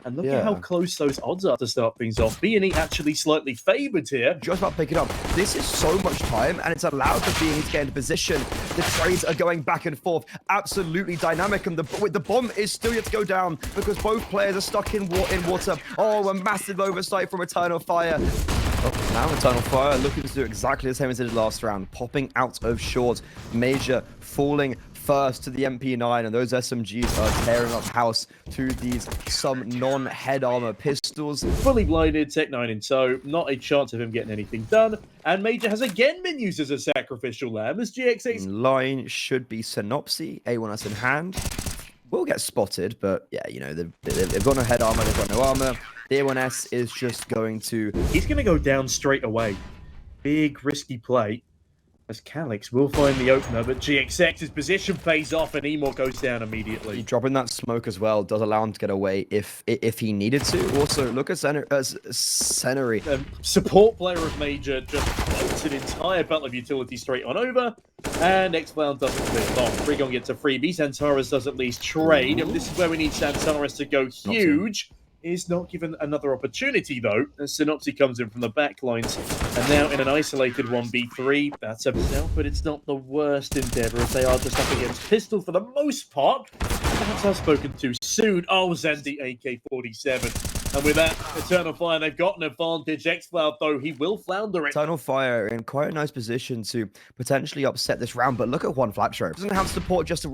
And look at how close those odds are to start things off. B&E actually slightly favoured here. Just about to pick it up. This is so much time, and it's allowed for B&E to get into position. The trades are going back and forth. Absolutely dynamic, and the bomb is still yet to go down because both players are stuck in water. Oh, a massive oversight from Eternal Fire. Oh, now Eternal Fire looking to do exactly the same as it did last round, popping out of short. Major falling first to the MP9, and those SMGs are tearing up house to these some non-head armor pistols. Fully blinded, Tech9 in tow, not a chance of him getting anything done. And Major has again been used as a sacrificial lamb as GXX. Line should be Synopsy, A1S in hand. Will get spotted, but yeah, you know, they've got no head armor, they've got no armor. The A1S is just going to... He's going to go down straight away. Big, risky play. As Calyx will find the opener, but GXX's position pays off and Emor goes down immediately. Dropping that smoke as well does allow him to get away if he needed to. Also, look at Scenery. Support player of Major just floats an entire belt of utility straight on over. And X-Cloud doesn't clear long. Frigon gets a freebie. XANTARES does at least trade. And this is where we need XANTARES to go huge. Is not given another opportunity, though, as Synopsy comes in from the back lines. And now in an isolated 1v3, that's himself, but it's not the worst endeavor as they are just up against pistol for the most part. Perhaps I've spoken too soon. Oh, Zandy AK-47. And with that, Eternal Fire, they've got an advantage. X-Cloud, though, he will flounder it. Eternal Fire in quite a nice position to potentially upset this round, but look at one flat throw. Doesn't have support just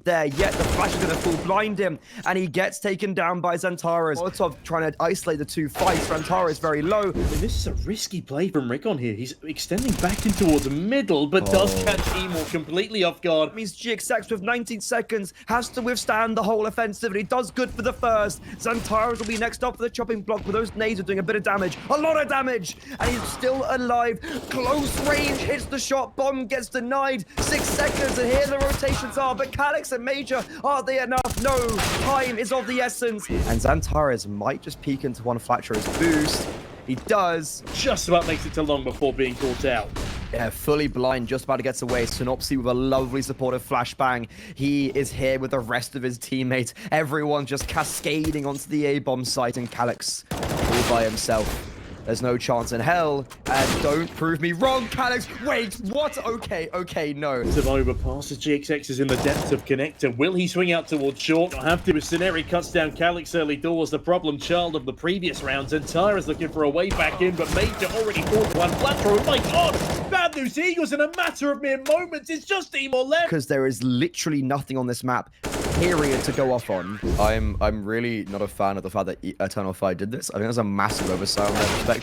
there yet. The flash is going to full blind him, and he gets taken down by XANTARES. Molotov trying to isolate the two fights. XANTARES very low. I mean, this is a risky play from Rickon here. He's extending back in towards the middle, but does catch Emor completely off guard. That means GXX with 19 seconds has to withstand the whole offensive, and he does good for the first. XANTARES will be next up for the chopping block, but those nades are doing a bit of damage. A lot of damage! And he's still alive. Close range hits the shot. Bomb gets denied. 6 seconds, and here the rotations are. But Calyx and Major, are they enough? No. Time is of the essence. And XANTARES might just peek into one Flatcher's boost. He does. Just about makes it to long before being caught out. Yeah, fully blind, just about to get away. Synopsy with a lovely supportive flashbang. He is here with the rest of his teammates. Everyone just cascading onto the A-bomb site, and Calyx all by himself. There's no chance in hell, and don't prove me wrong, Calyx. Wait, what? Okay, no. Of Overpass as GXX is in the depths of connector. Will he swing out towards short? I'll have to as Scenery cuts down Calyx early doors, the problem child of the previous rounds. And XANTARES looking for a way back in, but Major already fought one flat throw. Oh my god! Bad news, Eagles in a matter of mere moments. It's just Emor left. Because there is literally nothing on this map, period, to go off on. I'm really not a fan of the fact that Eternal Fire did this. I think there's a massive oversight on their perspective.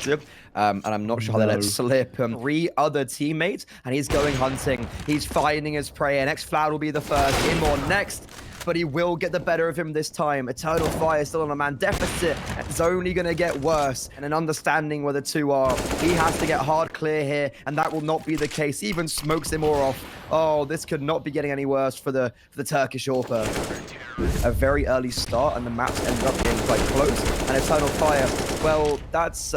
And I'm not sure how they let slip 3 other teammates, and he's going hunting. He's finding his prey, and X-Cloud will be the first. Emor next, but he will get the better of him this time. Eternal Fire still on a man deficit. It's only going to get worse. And an understanding where the two are. He has to get hard clear here, and that will not be the case. Even smokes him more off. Oh, this could not be getting any worse for the Turkish AWPer. A very early start, and the maps ended up being quite close. And Eternal Fire, well, that's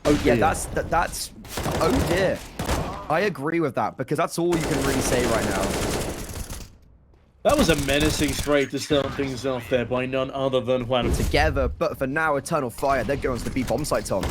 oh yeah, that's oh dear. I agree with that, because that's all you can really say right now. That was a menacing spray to start things off there by none other than Juan. Together, but for now, Eternal Fire, they're going to the B bomb site on.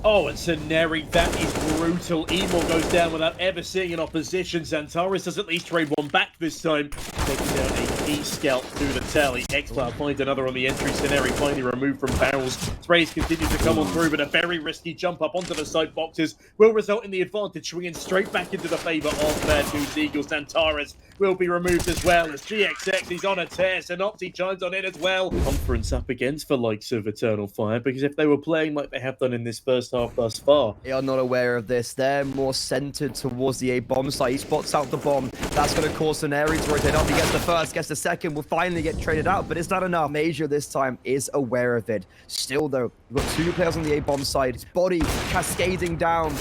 Oh, and Scenery, that is brutal. Emor goes down without ever seeing an opposition. XANTARES does at least trade one back this time, taking down a key scout through the tally. X-Cloud finds another on the entry. Scenery finally removed from barrels. Sprays continue to come on through, but a very risky jump up onto the side boxes will result in the advantage, swinging straight back into the favor of their two Eagles. XANTARES will be removed as well as GXX, he's on a tear. Synopsy chimes on in as well. Conference up against the likes of Eternal Fire, because if they were playing like they have done in this first half thus far. They are not aware of this. They're more centered towards the A-bomb site. He spots out the bomb. That's going to cause Scenery to rotate up. He gets the first, gets the second, will finally get traded out, but it's not enough. Major this time is aware of it. Still though, we've got 2 players on the A-bomb side. His body cascading down,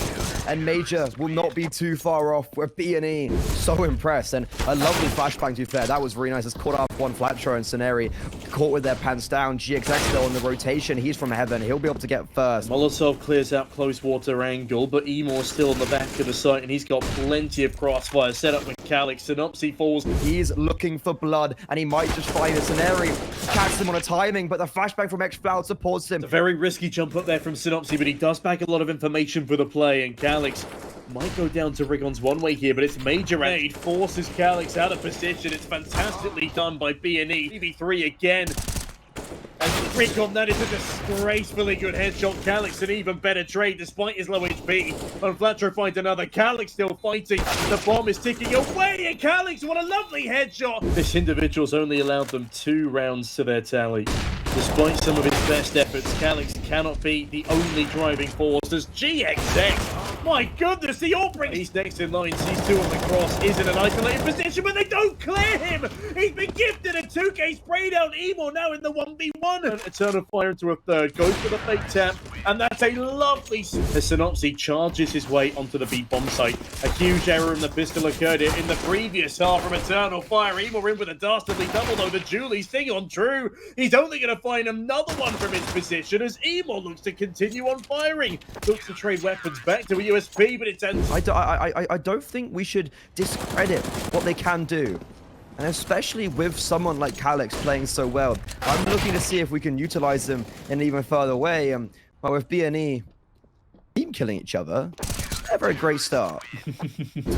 and Major will not be too far off. We're B&E. So impressed, and a lovely flashbang to be fair. That was really nice. It's caught off one flat throw, and Scenery caught with their pants down. GXX though on the rotation. He's from heaven. He'll be able to get first. Molotov clears out close water angle, but Emor's still on the back of the site, and he's got plenty of crossfire set up with Calyx. Synopsy falls. He's looking for blood, and he might just find a Scenery. gets him on a timing, but the flashbang from XCloud supports him. It's a very risky jump up there from Synopsy, but he does back a lot of information for the play, and Calyx might go down to Rigon's one way here, but it's major aid. Forces Calyx out of position. It's fantastically done by BNE. 3v3 again. And Rigon, that is a disgracefully good headshot. Calyx, an even better trade despite his low HP. And Flatro finds another. Calyx still fighting. The bomb is ticking away, and Calyx, what a lovely headshot. This individual's only allowed them 2 rounds to their tally. Despite some of his best efforts, Calyx cannot be the only driving force. There's GXX. My goodness, the AWP. He's next in line. Sees 2 on the cross. Is in an isolated position, but they don't clear him. He's been gifted a 2K spray down. Emo now in the 1v1. And Eternal Fire into a third. Goes for the fake tap. And that's a lovely... As Synopsy charges his way onto the B bomb site. A huge error in the pistol occurred in the previous half from Eternal Fire. Emo in with a dastardly double, though. The Julie's thing on true. He's only going to find another one from his position as Emo looks to continue on firing. Looks to trade weapons back to a USP, but it's... I don't think we should discredit what they can do. And especially with someone like Calyx playing so well. I'm looking to see if we can utilize them in an even further way. But with BNE team killing each other, never a great start.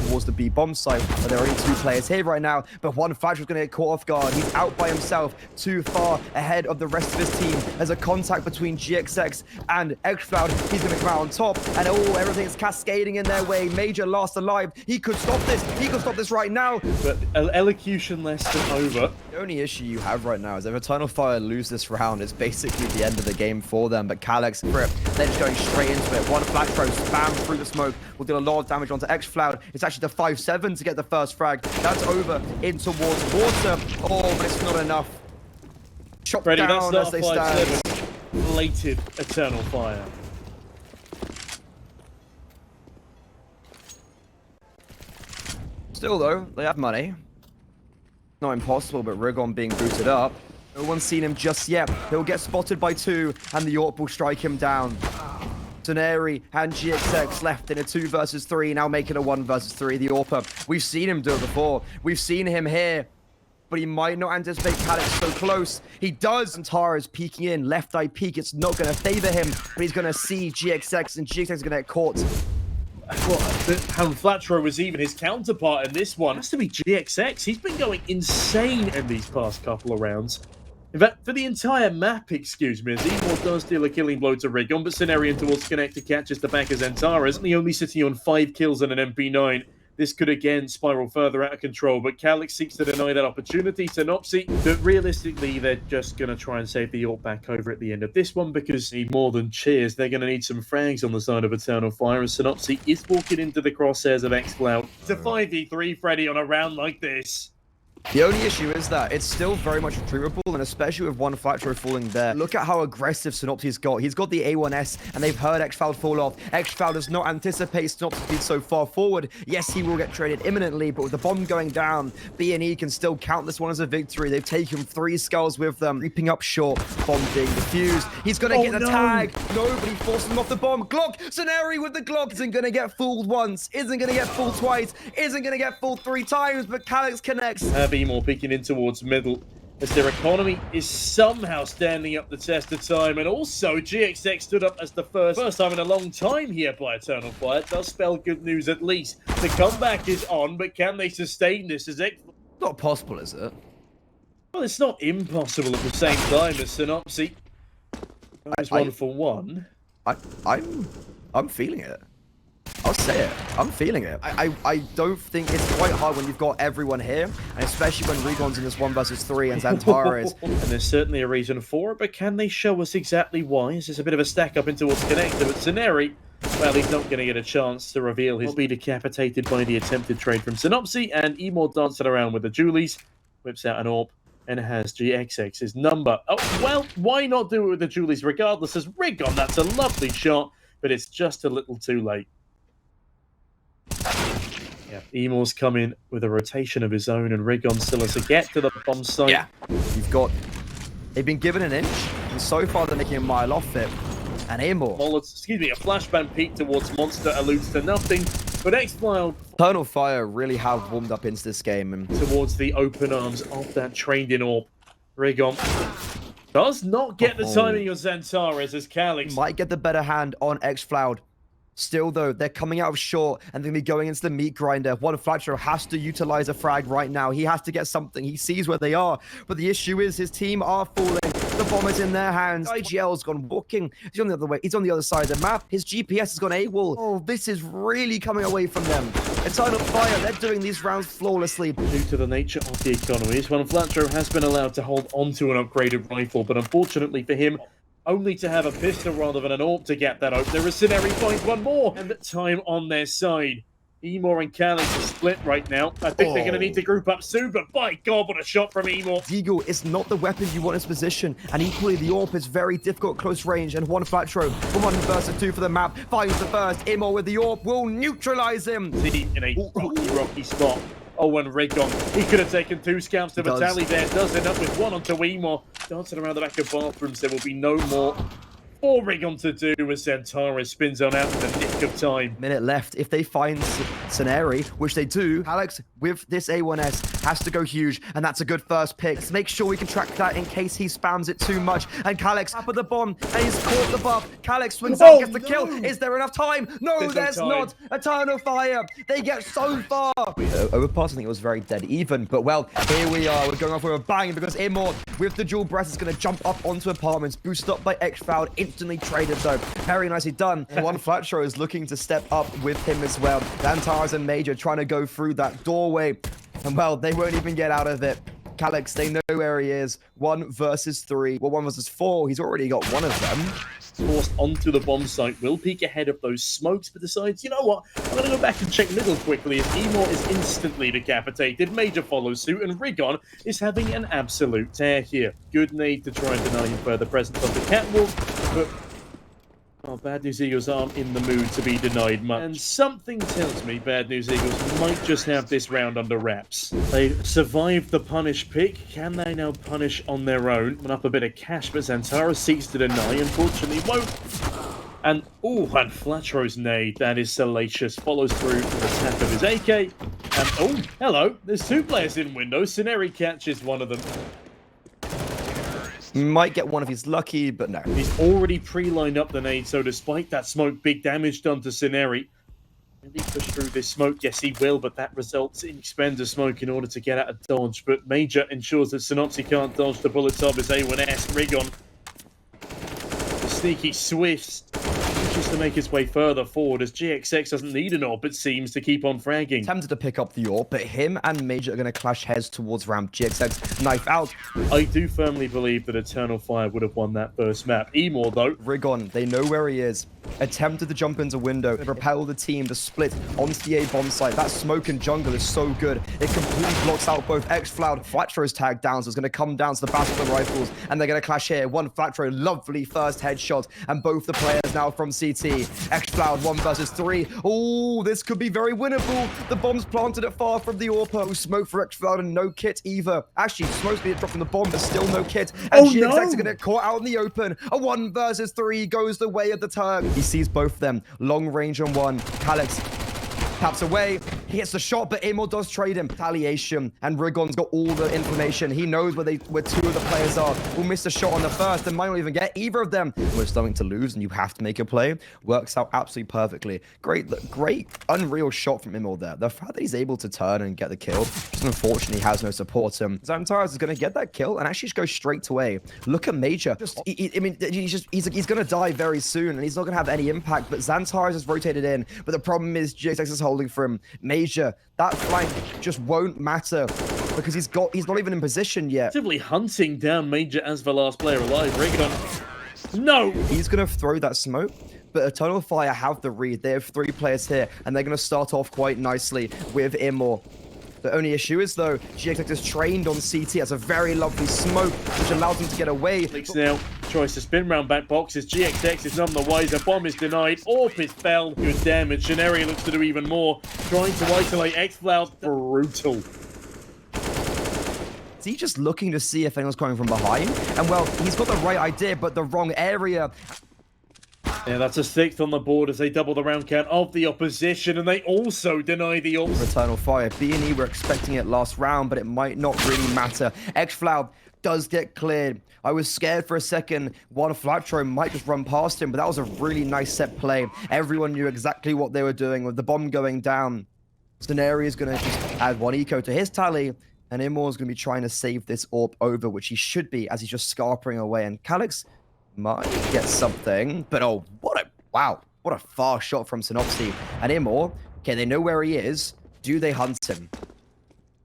Towards the B bomb site, but there are only 2 players here right now, but one Flash was going to get caught off guard. He's out by himself, too far ahead of the rest of his team. There's a contact between GXX and XCloud. He's going to come out on top, and everything's cascading in their way. Major last alive. He could stop this. He could stop this right now. But elocution less than over. The only issue you have right now is if Eternal Fire lose this round, it's basically the end of the game for them. But Calyx, they're just going straight into it. One flash throw, spam through the smoke. Will do a lot of damage onto XCloud. It's actually the 5-7 to get the first frag. That's over in towards water. Oh, but it's not enough. Shot Ready, down that's as they stand. Blated Eternal Fire. Still though, they have money. Not impossible, but Rigon being booted up. No one's seen him just yet. He'll get spotted by 2, and the AWP will strike him down. Toneri and GXX left in a 2 versus 3, now making a 1 versus 3. The AWP, we've seen him do it before. We've seen him here, but he might not anticipate Calyx so close. He does. XANTARES peeking in, left eye peek. It's not going to favor him, but he's going to see GXX, and GXX is going to get caught. Well, Flatro was even his counterpart in this one. It has to be GXX. He's been going insane in these past couple of rounds. In fact, for the entire map, excuse me, as Emo does deal a killing blow to Rigon, but Scenarian towards Connector catches the back as XANTARES, only sitting on 5 kills and an MP9. This could again spiral further out of control, but Calyx seeks to deny that opportunity. Synopsy, but realistically, they're just going to try and save the AWP back over at the end of this one because they need more than cheers. They're going to need some frags on the side of Eternal Fire, and Synopsy is walking into the crosshairs of XCloud. It's a 5v3, Freddy, on a round like this. The only issue is that it's still very much retrievable, and especially with one Flatro falling there. Look at how aggressive Synopsy's got. He's got the A1S, and they've heard XCloud fall off. XCloud does not anticipate Synopsy being so far forward. Yes, he will get traded imminently, but with the bomb going down, BNE can still count this one as a victory. They've taken 3 skulls with them, creeping up short. Bomb being defused. He's going to get the tag. Nobody forcing him off the bomb. Glock, Scenario with the Glock isn't going to get fooled once, isn't going to get fooled twice, isn't going to get fooled 3 times, but Calyx connects. More peeking in towards middle as their economy is somehow standing up the test of time, and also GXX stood up as the first time in a long time here by Eternal Fire. It does spell good news at least. The comeback is on, but can they sustain this? As not possible, is it? Well, it's not impossible at the same time as Synopsy. It's 1 for 1. I'm feeling it. I'll say it. I'm feeling it. I don't think it's quite hard when you've got everyone here, and especially when Rigon's in this 1 versus 3 and XANTARES. And there's certainly a reason for it, but can they show us exactly why? Is this a bit of a stack up in towards Connector? But Scenari, well, he's not going to get a chance to reveal his... He'll be decapitated by the attempted trade from Synopsy, and Emo dancing around with the Julies, whips out an AWP, and has GXX's number. Oh, well, why not do it with the Julies regardless? As Rigon, that's a lovely shot, but it's just a little too late. Yeah, Emo's come in with a rotation of his own, and Rigon still has to get to the bomb site. Yeah, they've been given an inch, and so far they're making a mile off it. And Emo. A flashbang peek towards Monster alludes to nothing, but XCloud... Eternal Fire really have warmed up into this game. And towards the open arms of that trained in AWP. Rigon Does not get the timing of XANTARES as Calyx might get the better hand on XCloud. Still, though, they're coming out of short and they're going to be going into the meat grinder. One Flatro has to utilize a frag right now. He has to get something. He sees where they are. But the issue is his team are falling. The bomb is in their hands. IGL's gone walking. He's on the other way. He's on the other side of the map. His GPS has gone AWOL. Oh, this is really coming away from them. Eternal Fire, they're doing these rounds flawlessly. Due to the nature of the economies, One Flatro has been allowed to hold onto an upgraded rifle, but unfortunately for him, only to have a pistol rather than an AWP to get that open. Vincere finds one more, and the time on their side. Emor and Calyx are split right now. I think they're going to need to group up soon, but by God, what a shot from Emor. Deagle is not the weapon you want in his position, and equally the AWP is very difficult close range, and One Flatro, 1 versus 2 for the map, finds the first. Emor with the AWP will neutralize him. In a rocky spot. Oh, and Rigon, he could have taken 2 scouts to Vitaly there. Does end up with 1 onto Emor. Dancing around the back of bathrooms, there will be no more for Rigon to do as XANTARES spins on out in the nick of time. Minute left. If they find Scenarii, which they do, Calyx with this A1S has to go huge, and that's a good first pick. Let's make sure we can track that in case he spams it too much. And Calyx up at the bomb, and he's caught the buff. Calyx swings out, gets the kill. Is there enough time? No, there's not. Eternal Fire. They get so far. Overpass, I think it was very dead even, but well, here we are. We're going off with a bang because Emor with the dual breast is going to jump up onto apartments, boosted up by XCloud, instantly traded though. Very nicely done. One Flatro is looking to step up with him as well. XANTARES and Major trying to go through that doorway. And well, they won't even get out of it. Calyx, they know where he is. 1 versus 3. Well, 1 versus 4. He's already got 1 of them. Forced onto the bomb site, will peek ahead of those smokes, but decides, you know what, I'm going to go back and check middle quickly as Emor is instantly decapitated. Major follows suit, and Rigon is having an absolute tear here. Good nade to try and deny him further presence on the catwalk, but Bad News Eagles aren't in the mood to be denied much. And something tells me Bad News Eagles might just have this round under wraps. They survived the punish pick. Can they now punish on their own? And up a bit of cash, but XANTARES seeks to deny. Unfortunately, won't. And, and Flatro's nade, that is salacious. Follows through with the tap of his AK. And, hello. There's 2 players in window. Scenarii catches one of them. Might get one if he's lucky, but no. He's already pre-lined up the nade, so despite that smoke, big damage done to Scenarii. Will he push through this smoke? Yes, he will, but that results in expend of smoke in order to get out of dodge. But Major ensures that Synopsy can't dodge the bullets of his A1S. Rigon, the sneaky Swifts, just to make his way further forward as GXX doesn't need an AWP, but seems to keep on fragging. Tempted to pick up the AWP, but him and Major are going to clash heads towards ramp. GXX knife out. I do firmly believe that Eternal Fire would have won that first map. Emor, though. Rigon, they know where he is. Attempted to jump into window, propel the team to split onto the A bomb site. That smoke and jungle is so good. It completely blocks out both XCloud. Flatro's tagged down, so it's going to come down to the battle of the rifles, and they're going to clash here. One Flatro, lovely first headshot, and both the players now from CT. XCloud 1 versus 3. Oh, this could be very winnable. The bomb's planted it far from the AWP. Smoke for XCloud and no kit either. Actually, smoke's being dropped from the bomb, but still no kit. And GXX are going to get caught out in the open. A 1 versus 3 goes the way of the Turk. He sees both of them. Long range on one. Calyx taps away. He hits the shot, but Emor does trade him. Retaliation, and Rigon's got all the information. He knows where 2 of the players are. Will miss a shot on the first and might not even get either of them. With something to lose and you have to make a play. Works out absolutely perfectly. Great, unreal shot from Emor there. The fact that he's able to turn and get the kill, just unfortunately has no support. XANTARES is going to get that kill and actually just go straight away. Look at Major. He's going to die very soon and he's not going to have any impact, but XANTARES is rotated in. But the problem is GXX is holding for him. Major, that flank just won't matter because he's not even in position yet. Actively hunting down Major as the last player alive. Rigon, no! He's going to throw that smoke, but Eternal Fire have the read. They have 3 players here, and they're going to start off quite nicely with Emor. The only issue is, though, GXX is trained on CT. That's a very lovely smoke, which allows him to get away. Now, tries to spin round back boxes. GXX is none the wiser. Bomb is denied. AWP is fell. Good damage. Scenarii looks to do even more. Trying to isolate XCloud. Brutal. Is he just looking to see if anyone's coming from behind? And, well, he's got the right idea, but the wrong area. Yeah, that's a 6th on the board as they double the round count of the opposition, and they also deny the AWP. Eternal Fire. B&E were expecting it last round, but it might not really matter. XCloud does get cleared. I was scared for a second. One flatthrow might just run past him, but that was a really nice set play. Everyone knew exactly what they were doing with the bomb going down. Scenario is going to just add one eco to his tally, and Immor's going to be trying to save this AWP over, which he should be, as he's just scarpering away. And Calyx might get something, but oh, what a far shot from Synopsy. And Immor, okay, they know where he is. Do they hunt him?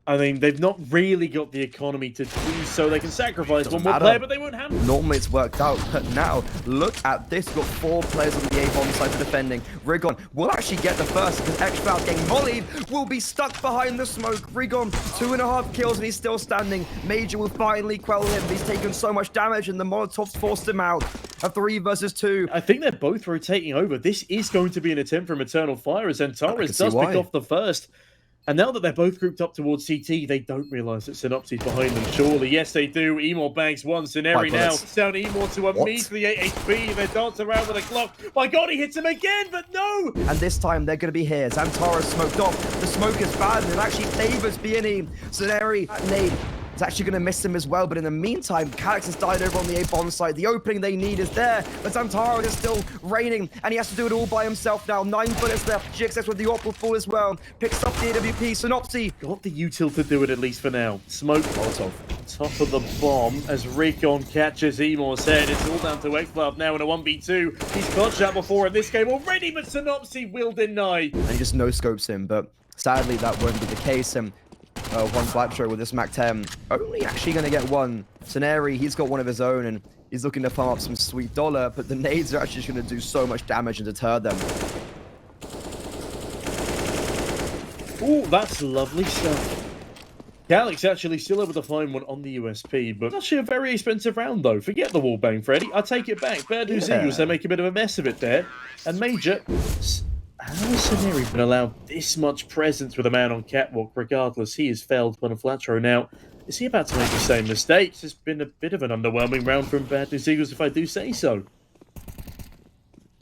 I mean, they've not really got the economy to do so. They can sacrifice one more player, but they won't have him. Normally it's worked out, but now look at this. We've got 4 players on the A-bomb side for defending. Rigon will actually get the first because X-Cloud's getting volleyed. Will be stuck behind the smoke. Rigon, 2.5 kills and he's still standing. Major will finally quell him. He's taken so much damage and the Molotovs forced him out. A 3 versus 2. I think they're both rotating over. This is going to be an attempt from Eternal Fire as XANTARES does pick off the first. And now that they're both grouped up towards CT, they don't realise that Synopsy's behind them, surely. Yes, they do. Emor banks one. Scenario now. It's down Emor to a measly 8 HP. They dance around with a clock. My God, he hits him again, but no! And this time, they're going to be here. XANTARES smoked off. The smoke is bad, and it actually favours BNE. Scenario, nade. It's actually going to miss him as well, but in the meantime, Calyx has died over on the A-bomb side. The opening they need is there, but XANTARES is still raining, and he has to do it all by himself now. 9 bullets left. GXX with the AWP will fall as well. Picks up the AWP. Synopsy got the util to do it at least for now. Smoke Molotov. Top of the bomb as Rigon catches Emor's head. It's all down to X-Cloud now in a 1v2. He's clutched out before in this game already, but Synopsy will deny. And he just no-scopes him, but sadly that won't be the case. And one flat throw with this Mac 10. Only actually going to get one. Scenario, he's got one of his own, and he's looking to farm up some sweet dollar, but the nades are actually just going to do so much damage and deter them. Oh, that's lovely stuff. Calyx actually still able to find one on the USP, but actually a very expensive round, though. Forget the wallbang, Freddy. I take it back. Bad news Eagles, they make a bit of a mess of it there. And Major... How has Scenario been allowed this much presence with a man on catwalk? Regardless, he has failed on a flat throw now. Is he about to make the same mistakes? It's been a bit of an underwhelming round from Bad News Eagles, if I do say so.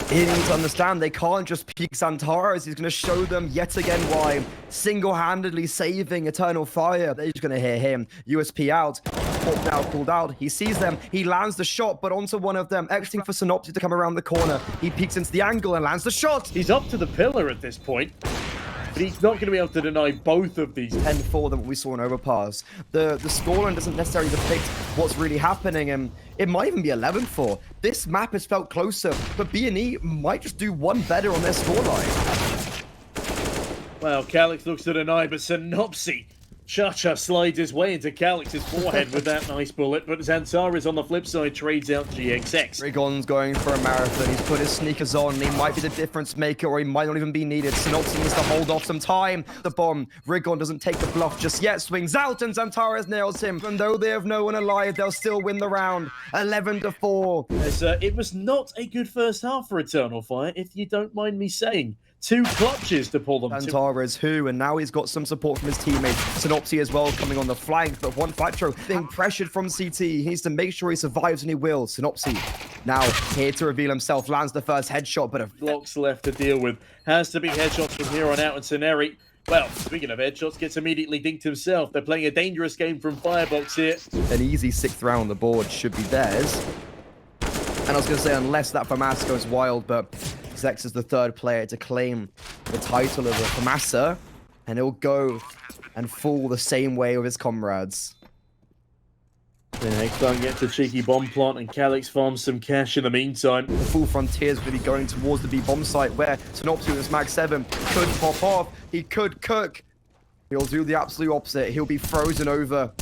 He needs to understand they can't just peek XANTARES. He's going to show them yet again why. Single-handedly saving Eternal Fire. They're just going to hear him. USP out. Pop now called out. He sees them. He lands the shot, but onto one of them. Exiting for Synopsy to come around the corner. He peeks into the angle and lands the shot. He's up to the pillar at this point. But he's not going to be able to deny both of these. 10-4 than what we saw in Overpass. The scoreline doesn't necessarily depict what's really happening, and it might even be 11-4. This map has felt closer, but BNE might just do one better on their scoreline. Well, Calyx looks to deny, but Synopsy Cha-Cha slides his way into Calyx's forehead with that nice bullet, but XANTARES on the flip side trades out GXX. Rigon's going for a marathon. He's put his sneakers on. He might be the difference maker, or he might not even be needed. Synopsy needs to hold off some time. The bomb. Rigon doesn't take the bluff just yet. Swings out, and XANTARES nails him. And though they have no one alive, they'll still win the round. 11-4. As, it was not a good first half for Eternal Fire, if you don't mind me saying. 2 clutches to pull them XANTARES who, and now he's got some support from his teammates. Synopsy as well coming on the flank, but one flatthrow being pressured from CT. He needs to make sure he survives, and he will. Synopsy now here to reveal himself, lands the first headshot, but a blocks left to deal with. Has to be headshots from here on out, and Scenario, well, speaking of headshots, gets immediately dinked himself. They're playing a dangerous game from Firebox here. An easy 6th round on the board should be theirs. And I was going to say, unless that FAMAS goes wild, but Zex is the 3rd player to claim the title of the FAMASA, and he'll go and fall the same way with his comrades. Then X-Cloud gets a cheeky bomb plant, and Calyx farms some cash in the meantime. The full frontier is going to be going towards the B bomb site, where Synopsy with his Mag 7 could pop off. He could cook. He'll do the absolute opposite. He'll be frozen over.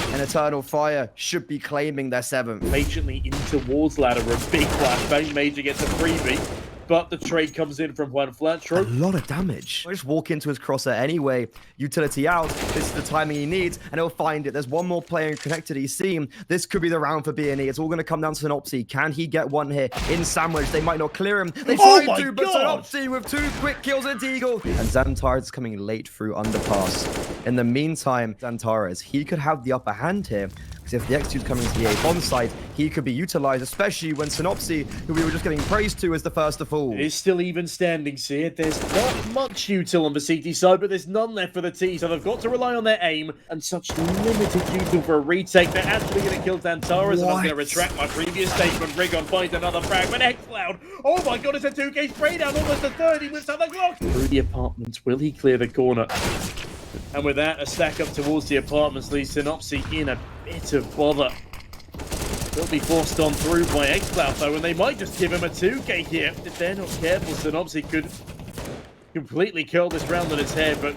And Eternal Fire should be claiming their 7th. Patiently in towards ladder, a big flashbang. Major gets a freebie, but the trade comes in from one flat throw. A lot of damage. I'll just walk into his crosser anyway. Utility out. This is the timing he needs, and he'll find it. There's one more player connected he's seen. This could be the round for BNE. It's all going to come down to Synopsy. Can he get one here? In sandwich, they might not clear him. They try to, but Synopsy with 2 quick kills at Eagle. And XANTARES is coming late through Underpass. In the meantime, XANTARES, he could have the upper hand here. because if the X2's coming to the A bomb site, he could be utilized, especially when Synopsy, who we were just getting praised to, is the first to fall. It is still even standing, here. There's not much util on the CT side, but there's none left for the T, so they've got to rely on their aim and such limited util for a retake. They're actually going to kill XANTARES, and I'm going to retract my previous statement. Rigon finds another frag, but XCloud, oh my god, it's a 2K spray down, almost a 30 with the clock. Through the apartments, will he clear the corner? And with that, a stack up towards the apartments leaves Synopsy in a bit of bother. They'll be forced on through by XCloud though, and they might just give him a 2K here. If they're not careful, Synopsy could completely curl this round on its head, but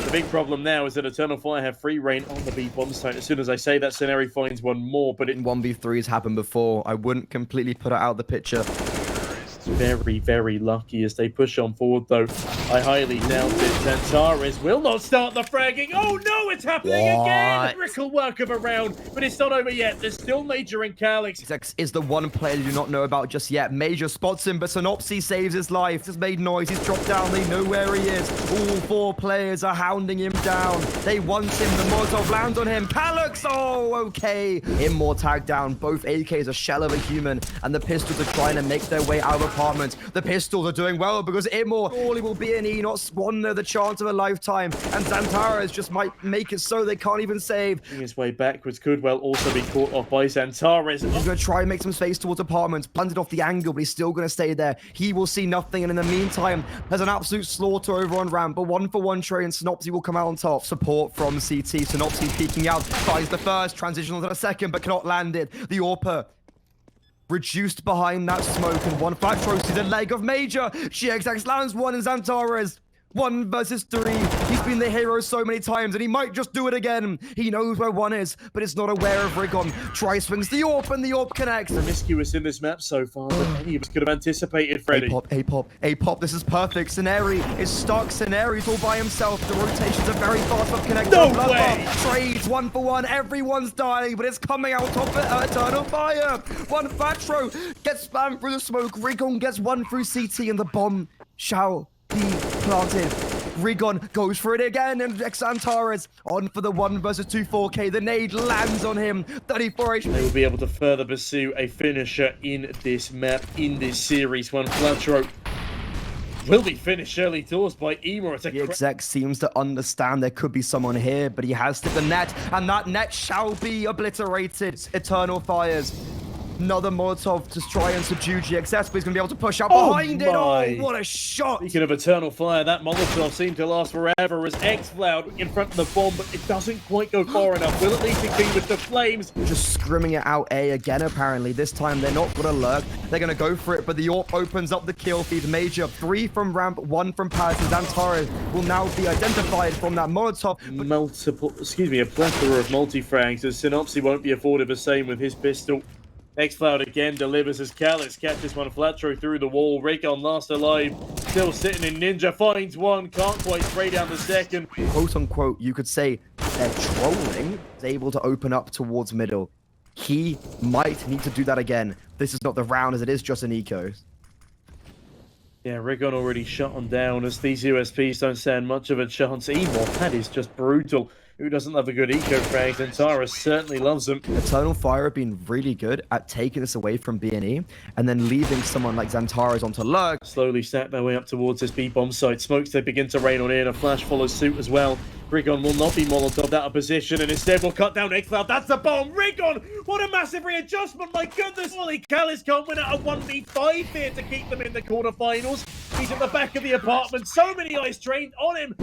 the big problem now is that Eternal Fire have free reign on the B bomb site. As soon as I say that, Scenario finds one more, but 1v3s happened before. I wouldn't completely put it out of the picture. Very, very lucky as they push on forward, though. I highly doubt that XANTARES will not start the fragging. Oh no, it's happening again! Miracle work of a round, but it's not over yet. There's still Major and Calix. X is the one player you do not know about just yet. Major spots him, but Synopsy saves his life. Just made noise. He's dropped down. They know where he is. All four players are hounding him down. They want him. The Molotov lands on him. Calix! Oh, okay. Immor tagged down. Both AKs a shell of a human, and the pistols are trying to make their way out of apartment. The pistols are doing well because Immor surely will be an E, not squander the chance of a lifetime. And XANTARES just might make it so they can't even save. His way backwards could well also be caught off by XANTARES. He's going to try and make some space towards apartments. Planted off the angle, but he's still going to stay there. He will see nothing. And in the meantime, there's an absolute slaughter over on ramp. A 1-for-1 trade, and Synopsy will come out on top. Support from CT. Synopsy peeking out. Finds the first. Transition onto the second, but cannot land it. The AWPer reduced behind that smoke, and one flat throws to the leg of Major. GXX lands one, and XANTARES 1 versus 3. He's been the hero so many times, and he might just do it again. He knows where one is, but is not aware of Rigon. Try swings the AWP, and the AWP connects. Promiscuous in this map so far, but any of us could have anticipated, Freddy. A-pop, this is perfect. Scenario is stuck. Scenario's all by himself. The rotations are very fast up connected. No way! Trades 1-for-1. Everyone's dying, but it's coming out top of Eternal Fire. One fat throw gets spammed through the smoke. Rigon gets one through CT, and the bomb shall be planted. Rigon goes for it again, and XANTARES on for the 1 versus 2 4K. The nade lands on him. 34 HP. They will be able to further pursue a finisher in this map, in this series. One flat throw will be finished early doors by Emo. The exec seems to understand there could be someone here, but he has hit the net, and that net shall be obliterated. Eternal Fires. Another Molotov to try and subdue GXS, but he's going to be able to push up behind it. Oh, what a shot. Speaking of Eternal Fire, that Molotov seemed to last forever as XCloud in front of the bomb, but it doesn't quite go far enough. Will at least extinguish the flames. Just scrimming it out A again, apparently. This time they're not going to lurk. They're going to go for it, but the AWP opens up the kill feed. Major, 3 from ramp, 1 from Palace, and XANTARES will now be identified from that Molotov. A plethora of multi-frags as Synopsy won't be afforded the same with his pistol. XCloud again delivers as Calix catches one flat throw through the wall. Rigon last alive, still sitting in Ninja, finds one, can't quite spray down the second. Quote unquote, you could say they're trolling. He's able to open up towards middle. He might need to do that again. This is not the round as it is just an NiKo. Yeah, Rigon already shot on down as these USPs don't stand much of a chance. Emo, that is just brutal. Who doesn't love a good eco frag? XANTARES certainly loves them. Eternal Fire have been really good at taking this away from B&E and then leaving someone like XANTARES onto lurk. Slowly stack their way up towards this B-bomb site. Smokes, they begin to rain on in. A flash follows suit as well. Rigon will not be Molotov out of position and instead will cut down XCloud. That's the bomb. Rigon, what a massive readjustment. My goodness. Holy Callis can't win out a 1v5 here to keep them in the quarterfinals. He's at the back of the apartment. So many eyes trained on him.